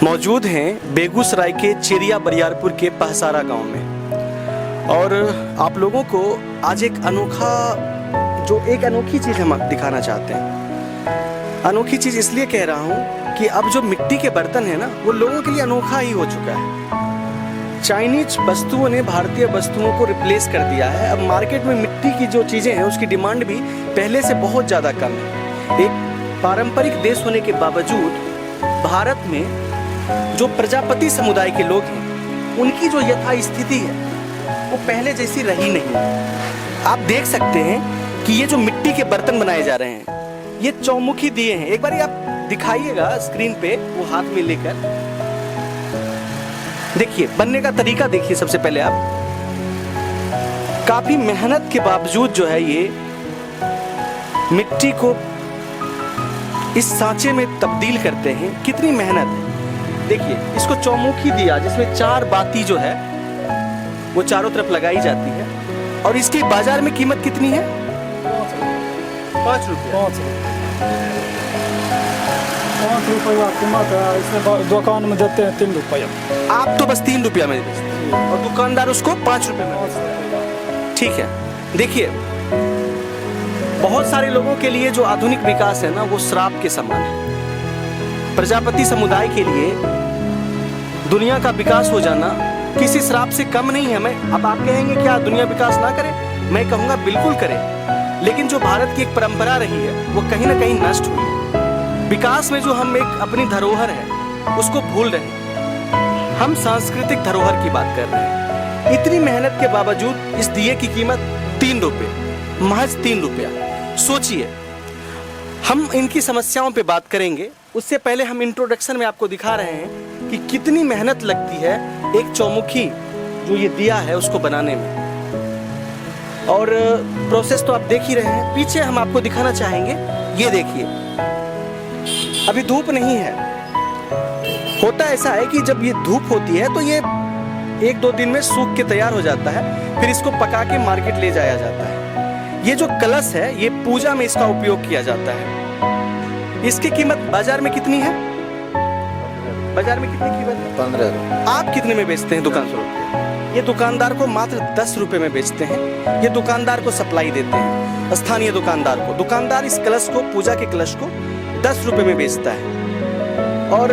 मौजूद हैं बेगूसराय के चेरिया बरियारपुर के पहसारा गांव में। और आप लोगों को आज एक अनोखी चीज़ हम दिखाना चाहते हैं। अनोखी चीज़ इसलिए कह रहा हूँ कि अब जो मिट्टी के बर्तन हैं ना, वो लोगों के लिए अनोखा ही हो चुका है। चाइनीज वस्तुओं ने भारतीय वस्तुओं को रिप्लेस कर दिया है। अब मार्केट में मिट्टी की जो चीज़ें हैं उसकी डिमांड भी पहले से बहुत ज़्यादा कम है। एक पारंपरिक देश होने के बावजूद भारत में जो प्रजापति समुदाय के लोग हैं उनकी जो यथास्थिति है वो पहले जैसी रही नहीं। आप देख सकते हैं कि ये जो मिट्टी के बर्तन बनाए जा रहे हैं ये चौमुखी दिए हैं। एक बार आप दिखाइएगा स्क्रीन पे, वो हाथ में लेकर देखिए बनने का तरीका देखिए। सबसे पहले आप काफी मेहनत के बावजूद जो है ये मिट्टी को इस सांचे में तब्दील करते हैं। कितनी मेहनत है देखिए। इसको चौमुखी दिया जिसमें 4 बाती जो है वो चारों तरफ लगाई जाती है। और इसकी बाजार में कीमत कितनी है? 5 रुपये। 5 रुपया कीमत है। इसमें दुकान में देते हैं 3 रुपया। आप तो बस 3 रुपया में बेचते हैं और दुकानदार उसको 5 रुपये में बेचते हैं। ठीक है, देखिए बहुत सारे लोगों के लिए जो आधुनिक विकास है ना वो श्राप के समान है। प्रजापति समुदाय के लिए दुनिया का विकास हो जाना किसी श्राप से कम नहीं है। अब आप कहेंगे क्या दुनिया विकास ना करे? मैं कहूँगा बिल्कुल करे, लेकिन जो भारत की एक परंपरा रही है वो कहीं ना कहीं नष्ट हुई है। विकास में जो हम एक अपनी धरोहर है उसको भूल रहे हैं। हम सांस्कृतिक धरोहर की बात कर रहे हैं। इतनी मेहनत के बावजूद इस दिए की कीमत 3 रुपये, महज 3 रुपया। सोचिए, हम इनकी समस्याओं पे बात करेंगे। उससे पहले हम इंट्रोडक्शन में आपको दिखा रहे हैं कि कितनी मेहनत लगती है एक चौमुखी जो ये दिया है उसको बनाने में। और प्रोसेस तो आप देख ही रहे हैं। पीछे हम आपको दिखाना चाहेंगे, ये देखिए अभी धूप नहीं है। होता ऐसा है कि जब ये धूप होती है तो ये 1-2 दिन में सूख के तैयार हो जाता है, फिर इसको पका के मार्केट ले जाया जाता है। ये जो कलश है ये पूजा में इसका उपयोग किया जाता है। इसकी कीमत बाजार में कितनी है? बाजार में कितनी कीमत है? 15। आप कितने में बेचते हैं दुकान से? ये दुकानदार को मात्र 10 रुपए में बेचते हैं। ये दुकानदार को सप्लाई देते हैं, स्थानीय दुकानदार को। दुकानदार इस कलश को, पूजा के कलश को 10 रुपए में बेचता है। और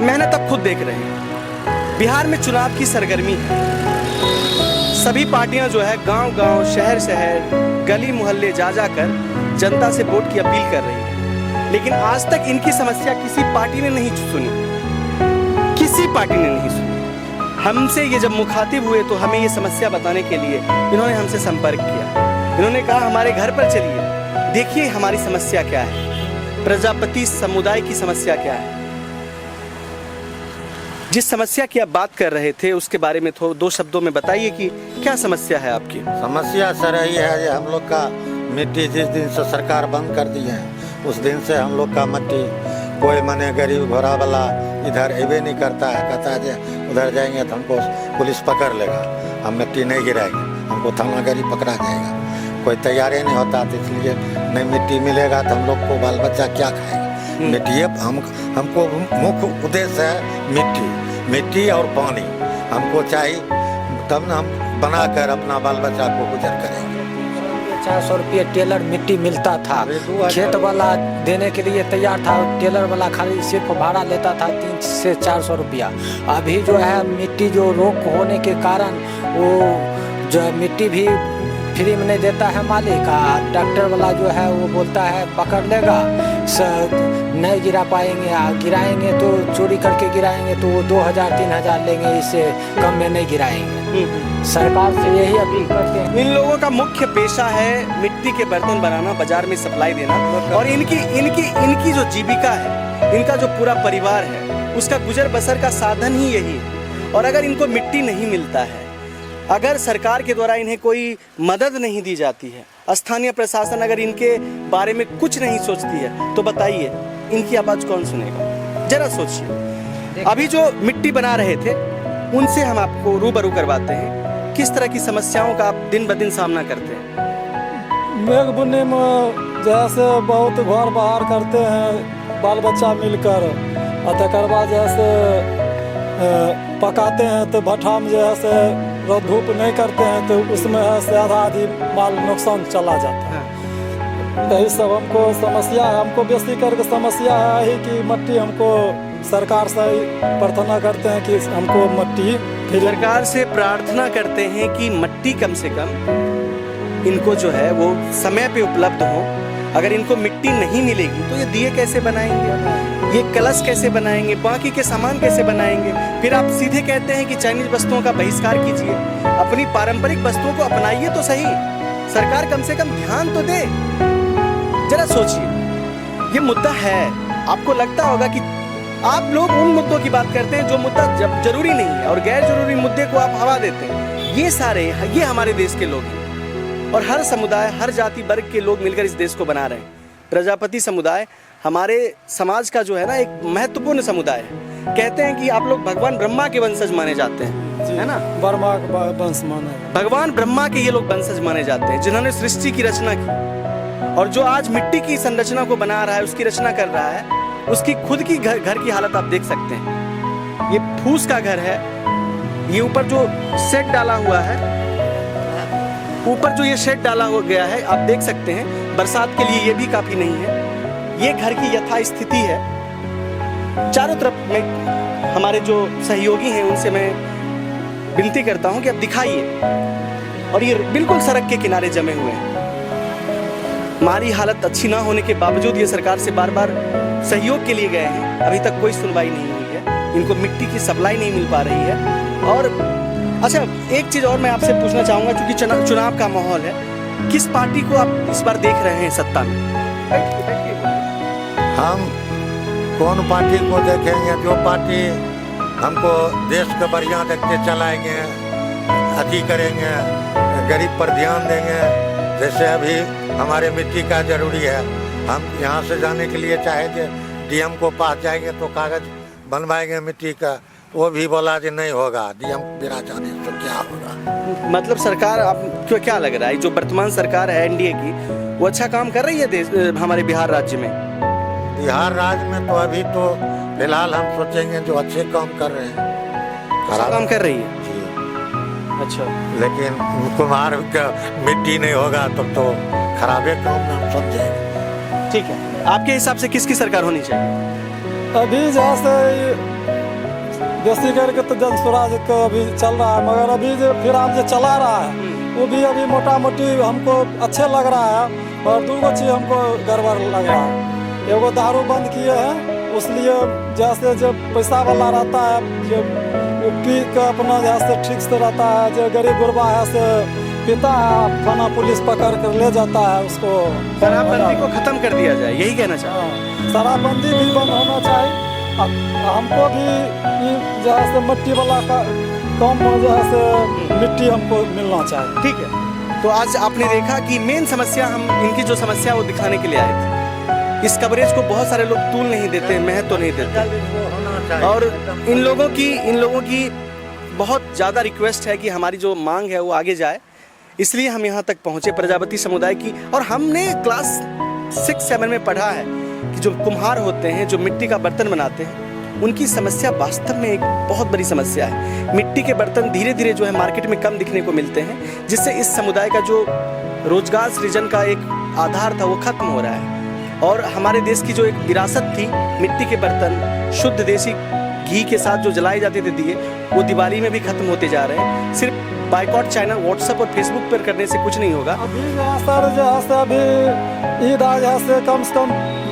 मेहनत आप खुद देख रहे हैं। बिहार में चुनाव की सरगर्मी है। सभी पार्टियां जो है गांव-गांव, शहर-शहर, गली मोहल्ले जा जाकर जनता से वोट की अपील कर रही है, लेकिन आज तक इनकी समस्या किसी पार्टी ने नहीं सुनी। किसी पार्टी ने नहीं सुनी। हमसे ये जब मुखातिब हुए तो हमें ये समस्या बताने के लिए इन्होंने हमसे संपर्क किया। इन्होंने कहा हमारे घर पर चलिए, देखिए हमारी समस्या क्या है, प्रजापति समुदाय की समस्या क्या है। जिस समस्या की आप बात कर रहे थे उसके बारे में 2 शब्दों में बताइए कि क्या समस्या है आपकी? समस्या सर यही है कि हम लोग का मिट्टी जिस दिन से सरकार बंद कर दी है उस दिन से हम लोग का मिट्टी कोई मने गरीब घोड़ा वाला इधर अबे नहीं करता है। कहता है कि उधर जाएंगे तो हमको पुलिस पकड़ लेगा, हम मिट्टी नहीं गिराएंगे, हमको थाना गरीब पकड़ा जाएगा। कोई तैयारी नहीं होता, तो इसलिए नहीं मिट्टी मिलेगा तो हम लोग को बाल बच्चा क्या खाएगा। मिट्टी हमको मुख्य उद्देश्य है मिट्टी और पानी हमको चाहिए, तब ना हम बनाकर अपना बाल बच्चा को गुजर करेंगे। 400 रुपये टेलर मिट्टी मिलता था। खेत वाला देने के लिए तैयार था, टेलर वाला खाली सिर्फ भाड़ा लेता था 300 से 400 रुपया। अभी जो है मिट्टी जो रोक होने के कारण वो जो है मिट्टी भी फ्री में नहीं देता है मालिक। ट्रैक्टर वाला जो है वो बोलता है पकड़ लेगा, नहीं गिरा पाएंगे, गिराएंगे तो चोरी करके गिराएंगे तो वो 2000-3000 लेंगे, इससे कम में नहीं गिराएंगे। सरकार से यही अपील करते हैं। इन लोगों का मुख्य पेशा है मिट्टी के बर्तन बनाना, बाजार में सप्लाई देना। और इनकी जो जीविका है, इनका जो पूरा परिवार है उसका गुजर बसर का साधन ही यही है। और अगर इनको मिट्टी नहीं मिलता है, अगर सरकार के द्वारा इन्हें कोई मदद नहीं दी जाती है, स्थानीय प्रशासन अगर इनके बारे में कुछ नहीं सोचती है, तो बताइए इनकी आवाज कौन सुनेगा? जरा सोचिए। अभी जो मिट्टी बना रहे थे उनसे हम आपको रूबरू करवाते हैं। किस तरह की समस्याओं का आप दिन ब दिन सामना करते हैं? मेघ बुन्नी में जैसे बहुत घर बाहर करते हैं बाल बच्चा मिलकर, और तकर बाद जो है से पकाते हैं तो भट्ठा में जो है से रोद धूप नहीं करते हैं तो उसमें है से आधा आधी माल नुकसान चला जाता है। यही सब हमको समस्या है, हमको बेसी करके समस्या है यही कि मट्टी हमको सरकार से प्रार्थना करते हैं कि हमको मट्टी सरकार से प्रार्थना करते हैं कि मट्टी कम से कम इनको जो है वो समय पे उपलब्ध हो। अगर इनको मिट्टी नहीं मिलेगी तो ये दिए कैसे बनाएंगे, ये कलश कैसे बनाएंगे, बाकी के सामान कैसे बनाएंगे। फिर आप सीधे कहते हैं कि चाइनीज वस्तुओं का बहिष्कार कीजिए, अपनी पारंपरिक वस्तुओं को अपनाइए तो सही। सरकार कम से कम ध्यान तो दे। जरा सोचिए, ये मुद्दा है, आपको लगता होगा कि आप लोग उन मुद्दों की बात करते हैं जो मुद्दा जब जरूरी नहीं है और गैर जरूरी मुद्दे को आप हवा देते हैं। ये हमारे देश के लोग हैं और हर समुदाय, हर जाति वर्ग के लोग मिलकर इस देश को बना रहे हैं। प्रजापति समुदाय हमारे समाज का जो है ना एक महत्वपूर्ण समुदाय है। कहते हैं कि आप लोग भगवान ब्रह्मा के वंशज माने जाते हैं, है ना? ब्रह्मा के वंश माने, भगवान ब्रह्मा के ये लोग वंशज माने जाते हैं जिन्होंने सृष्टि की रचना की। और जो आज मिट्टी की संरचना को बना रहा है, उसकी रचना कर रहा है, उसकी खुद की घर की हालत आप देख सकते हैं। ये फूस का घर है, ये ऊपर जो शेड डाला हुआ है, ऊपर जो ये शेड डाला हो गया है आप देख सकते हैं, बरसात के लिए ये भी काफी नहीं है। ये घर की यथा स्थिति है। चारों तरफ में हमारे जो सहयोगी हैं उनसे मैं विनती करता हूं कि आप दिखाइए। और ये बिल्कुल सड़क के किनारे जमे हुए हैं। हमारी हालत अच्छी ना होने के बावजूद ये सरकार से बार बार सहयोग के लिए गए हैं, अभी तक कोई सुनवाई नहीं हुई है। इनको मिट्टी की सप्लाई नहीं मिल पा रही है। और अच्छा, एक चीज और मैं आपसे पूछना चाहूंगा, क्योंकि चुनाव का माहौल है, किस पार्टी को आप इस बार देख रहे हैं सत्ता में? हम कौन पार्टी को देखेंगे? जो पार्टी हमको देश को बढ़िया देखते चलाएंगे, अति करेंगे, गरीब पर ध्यान देंगे। जैसे अभी हमारे मिट्टी का जरूरी है, हम यहाँ से जाने के लिए चाहे थे डीएम को पास जाएंगे तो कागज बनवाएंगे मिट्टी का, वो भी बोला कि नहीं होगा, डीएम बिना जाने तो क्या होगा। मतलब सरकार आपको क्या लग रहा है, जो वर्तमान सरकार है एनडीए की, वो अच्छा काम कर रही है हमारे बिहार राज्य में? बिहार राज्य में तो अभी तो फिलहाल हम सोचेंगे जो अच्छे काम कर रहे हैं। अच्छा काम कर रही है जी। अच्छा, लेकिन कुम्हार का मिट्टी नहीं होगा तब तो खराबे काम हम समझेंगे। ठीक है, आपके हिसाब से किसकी सरकार होनी चाहिए? अभी जैसे बेसी करके तो जन स्वराज का अभी चल रहा है, मगर अभी जो फिलहाल जो चला रहा है वो भी अभी मोटा मोटी हमको अच्छे लग रहा है। और दूगो चीज हमको गड़बड़ लग रहा है। एगो दारू बंद किए हैं, उसलिए जैसे जब पैसा वाला रहता है जो वो पी का अपना जैसे ठीक से रहता है, जो गरीब गुरबा है से पीता है, थाना पुलिस पकड़ कर ले जाता है उसको। शराबबंदी को खत्म कर दिया जाए, यही कहना चाहूँ। शराबबंदी भी बंद होना चाहिए। हमको भी जैसे मिट्टी वाला का कम जैसे मिट्टी हमको मिलना चाहिए। ठीक है, तो आज आपने देखा कि मेन समस्या, हम इनकी जो समस्या वो दिखाने के लिए आए थे। इस कवरेज को बहुत सारे लोग तूल नहीं देते, महत्व नहीं देते। और इन लोगों की बहुत ज़्यादा रिक्वेस्ट है कि हमारी जो मांग है वो आगे जाए, इसलिए हम यहाँ तक पहुँचे प्रजापति समुदाय की। और हमने क्लास 6-7 में पढ़ा है कि जो कुम्हार होते हैं, जो मिट्टी का बर्तन बनाते हैं, उनकी समस्या वास्तव में एक बहुत बड़ी समस्या है। मिट्टी के बर्तन धीरे धीरे जो है मार्केट में कम दिखने को मिलते हैं, जिससे इस समुदाय का जो रोजगार सृजन का एक आधार था वो खत्म हो रहा है। और हमारे देश की जो एक विरासत थी, मिट्टी के बर्तन, शुद्ध देसी घी के साथ जो जलाए जाते थे दिए, वो दिवाली में भी खत्म होते जा रहे हैं। सिर्फ बाइकआउट चाइना व्हाट्सएप और फेसबुक पर करने से कुछ नहीं होगा। अभी सर जैसे अभी ईद आज से कम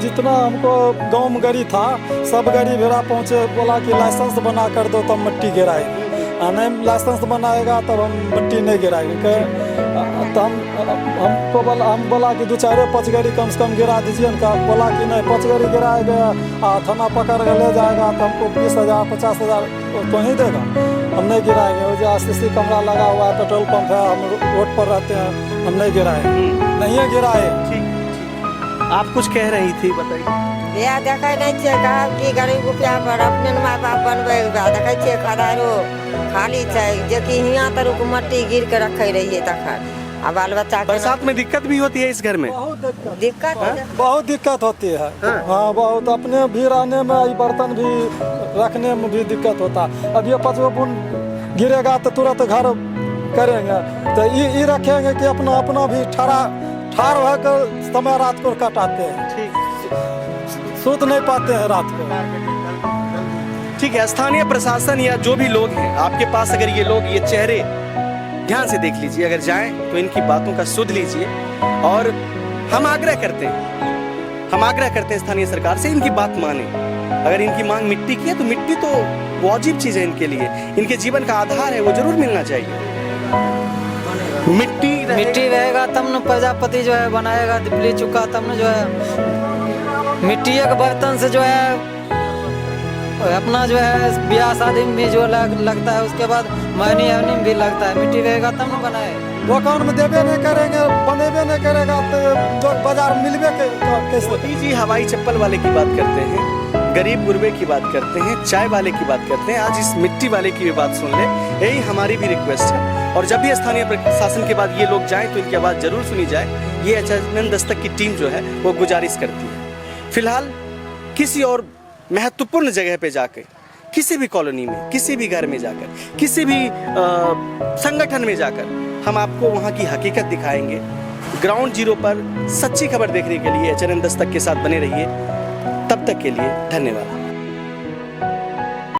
जितना हमको गाँव में गाड़ी था, सब गाड़ी भेड़ा पहुँचे, बोला कि लाइसेंस बना कर दो तब मिट्टी गिराएगी। नहीं लाइसेंस बनाएगा तब हम मिट्टी नहीं गिराएंगे। तो हम बोला कि 2-4-5 गाड़ी कम से कम गिरा दीजिए। उनका बोला कि नहीं, 5 गाड़ी गिराएगा, थाना पकड़ कर ले जाएगा तो हमको 20,000 50,000 तो ही देगा, हम नहीं गिराएंगे। वो जो RCC कैमरा लगा हुआ है, पेट्रोल पंप है, हम रोड पर रहते हैं, हम नहीं गिराएंगे, नहीं गिराए। ठीक, आप कुछ कह रही थी, बताइए। या देखे नहीं छे कि गरीब रुपया पर अपने माय बाप बनबे, देखे छे खदारो खाली छै, जे कि हियाँ तरुक मट्टी गिर के रखे रहिए तखन अब बाल बच्चा के बरसात में दिक्कत भी होती है इस घर में? दिक्कत है। बहुत दिक्कत होती है। हाँ बहुत, अपने भी रहने में, ये बर्तन भी रखने में भी दिक्कत होता है। अब ये 5 बूंद गिरेगा तो तुरंत घर करेंगे, तो ये रखेंगे कि अपना अपना भी ठार होकर समय रात को कटाते हैं, ठीक, सूत नहीं पाते हैं रात को। ठीक है। स्थानीय प्रशासन या जो भी लोग हैं आपके पास, अगर ये लोग, ये चेहरे ध्यान से देख लीजिए, अगर जाएं तो इनकी बातों का सुध लीजिए। और हम आग्रह करते हैं स्थानीय सरकार से, इनकी बात माने। अगर इनकी मांग मिट्टी की है तो मिट्टी तो वाजिब चीज है इनके लिए, इनके जीवन का आधार है, वो जरूर मिलना चाहिए। मिट्टी रहेगा तब न प्रजापति जो है बनाएगा दिपली चुका, तब न जो है मिट्टी के बर्तन से जो है अपना जो है ब्याह शादी में भी जो लगता है, उसके बाद महनी में भी लगता है। मिट्टी रहेगा तब न बनाए। दुकान में देवे नहीं करेंगे, बनेबे नहीं करेगा तो बाजार मिलबे कैसे? मोदी जी हवाई चप्पल वाले की बात करते हैं, गरीब गुरबे की बात करते हैं, चाय वाले की बात करते हैं, आज इस मिट्टी वाले की भी बात सुन ले, यही हमारी भी रिक्वेस्ट है। और जब भी स्थानीय प्रशासन के बाद ये लोग जाएं तो इनकी आवाज़ जरूर सुनी जाए, ये अचानक दस्तक की टीम जो है वो गुजारिश करती है। फिलहाल किसी और महत्वपूर्ण जगह पे जाकर, किसी भी कॉलोनी में, किसी भी घर में जाकर, किसी भी संगठन में जाकर हम आपको वहाँ की हकीकत दिखाएंगे। ग्राउंड जीरो पर सच्ची खबर देखने के लिए एचएनएन दस्तक के साथ बने रहिए। तब तक के लिए धन्यवाद।